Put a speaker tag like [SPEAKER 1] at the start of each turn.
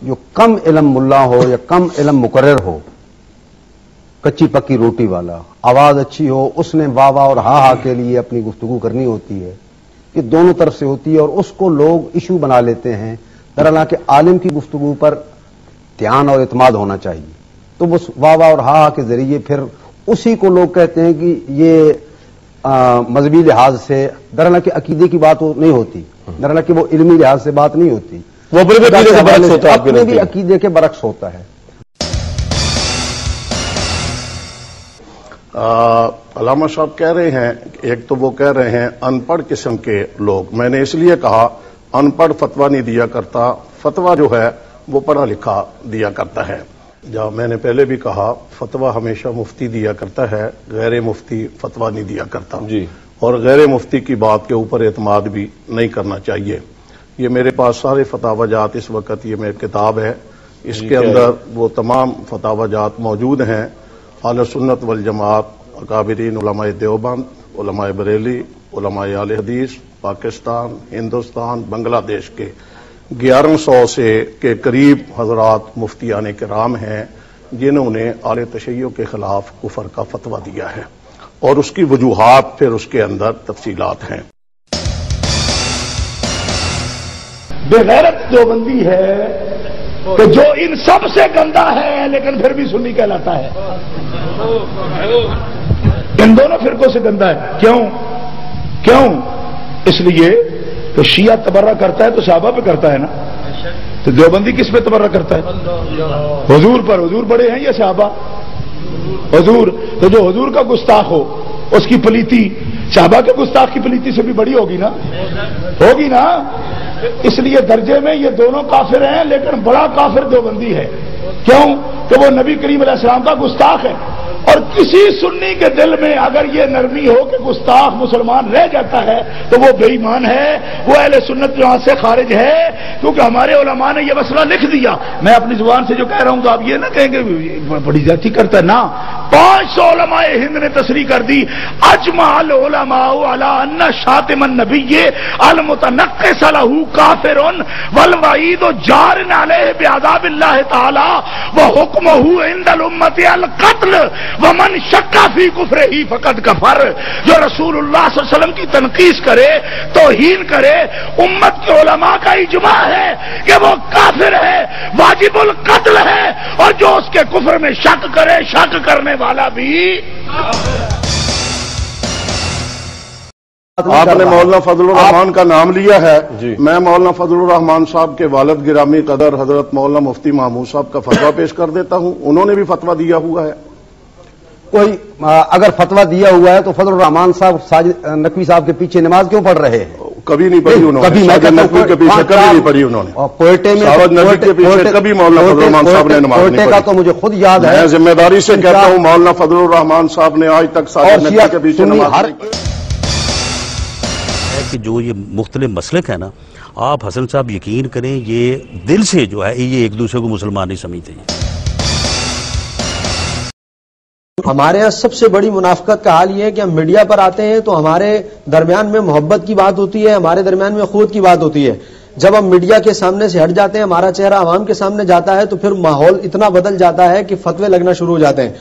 [SPEAKER 1] जो कम इल्म मुल्ला हो या कम इल्म मुकर्रर हो, कच्ची पक्की रोटी वाला, आवाज अच्छी हो, उसने वाह वाह और हा के लिए अपनी गुफ्तगू करनी होती है। ये दोनों तरफ से होती है और उसको लोग इशू बना लेते हैं। दरअसल के आलिम की गुफ्तगू पर ध्यान और इत्माद होना चाहिए, तो वो वाह वाह और हा के जरिए फिर उसी को लोग कहते हैं कि ये मजहबी लिहाज से, दरअसल के अकीदे की बात नहीं होती, दरअसल कि वो इल्मी लिहाज से बात नहीं होती,
[SPEAKER 2] वो अपने
[SPEAKER 1] भी अकीदे के बरक्स होता है।
[SPEAKER 3] अल्लामा साहब कह रहे हैं, एक तो वो कह रहे हैं अनपढ़ किस्म के लोग। मैंने इसलिए कहा अनपढ़ फतवा नहीं दिया करता, फतवा जो है वो पढ़ा लिखा दिया करता है। जब मैंने पहले भी कहा फतवा हमेशा मुफ्ती दिया करता है, गैर मुफ्ती फतवा नहीं दिया करता
[SPEAKER 2] जी।
[SPEAKER 3] और गैर मुफ्ती की बात के ऊपर एतमाद भी नहीं करना चाहिए। ये मेरे पास सारे फतावाजात इस वक्त, ये मेरी किताब है, इसके अंदर वो तमाम फतावाजात मौजूद हैं। अहले सुन्नत वल जमात, अकाबिरीन उलमाए देवबंद, उलमाए बरेली, उलमाए आले हदीस, पाकिस्तान, हिंदुस्तान, बांग्लादेश के 1100 से के करीब हजरात मुफ्तियान किराम हैं जिन्होंने आले तशय्यो के खिलाफ कुफर का फतवा दिया है और उसकी वजूहात फिर उसके अंदर तफसीलात हैं।
[SPEAKER 4] बेगैरत देवबंदी है कि जो इन सब से गंदा है लेकिन फिर भी सुन्नी कहलाता है। इन दोनों फिरकों से गंदा है। क्यों? इसलिए तो शिया तबर्रा करता है तो सहाबा पे करता है ना, तो देवबंदी किस पे तबर्रा करता है? हुजूर पर। हुजूर बड़े हैं या सहाबा? हुजूर। तो जो हुजूर का गुस्ताख हो उसकी पलीती सहाबा के गुस्ताख की पलीती से भी बड़ी होगी ना। इसलिए दर्जे में ये दोनों काफिर हैं, लेकिन बड़ा काफिर देवबंदी है। क्यों? कि वो नबी करीम अलैहिस्सलाम का गुस्ताख है। और किसी सुन्नी के दिल में अगर ये नरमी हो कि गुस्ताख मुसलमान रह जाता है तो वो बेईमान है, वो अहले सुन्नत जमात से खारिज है, क्योंकि हमारे उलमा ने ये मसला लिख दिया। मैं अपनी जुबान से जो कह रहा हूं तो आप ये ना कहेंगे बड़ी जाती करता है ना। 500 उलमाए हिंद ने तस्रीह कर दी, अजमाअल उलमाउ अला अन्ना शातिमन नबिय्ये अल मुतनक्किस लहू काफिरुन वल वईद जारिन अलैहि बिअज़ाबिल्लाहि तआला व हुक्मुहु इंदल उम्मति अल कत्ल वमन शक्का फी कुफ्रिही फकद कफर। जो रसूलुल्लाह सल्लल्लाहु अलैहि वसल्लम की तनकीस करे, तौहीन करे, उम्मत के उलमा का इजमा है कि वो काफिर है, वाजिबुल कत्ल है, और जो उसके कुफ्र में शक करे, शक करने वाला भी।
[SPEAKER 3] आपने मौलाना फजलुर रहमान का नाम लिया है। मैं मौलाना फजलुर रहमान साहब के वालिद गिरामी कदर हजरत मौलाना मुफ्ती महमूद साहब का फतवा पेश कर देता हूं। उन्होंने भी फतवा दिया हुआ है।
[SPEAKER 1] कोई अगर फतवा दिया हुआ है तो फजलुर रहमान साहब साजिद नकवी साहब के पीछे नमाज क्यों पढ़ रहे हैं?
[SPEAKER 3] कभी नहीं पढ़ी उन्होंने।
[SPEAKER 1] कभी
[SPEAKER 3] नकवी के पीछे कभी नहीं पढ़ी उन्होंने।
[SPEAKER 1] और कोयटे में
[SPEAKER 3] नबी के पीछे कभी मौलाना फजलुर रहमान साहब ने नमाज नहीं पढ़ी।
[SPEAKER 1] का तो मुझे खुद याद है।
[SPEAKER 3] मैं जिम्मेदारी से कहता हूं मौलाना फजलुर रहमान साहब ने आज तक साजिद नकवी के पीछे नमाज नहीं पढ़ी।
[SPEAKER 5] कि जो ये मुख्तलिफ मसलक है ना, आप हसन साहब यकीन करें ये दिल से जो है ये एक दूसरे को मुसलमान नहीं समझते हैं।
[SPEAKER 6] हमारे यहाँ सबसे बड़ी मुनाफिकत का हाल ये है कि हम मीडिया पर आते हैं तो हमारे दरमियान में मोहब्बत की बात होती है, हमारे दरमियान में खुद की बात होती है। जब हम मीडिया के सामने से हट जाते हैं, हमारा चेहरा आवाम के सामने जाता है, तो फिर माहौल इतना बदल जाता है कि फतवे लगना शुरू हो जाते हैं।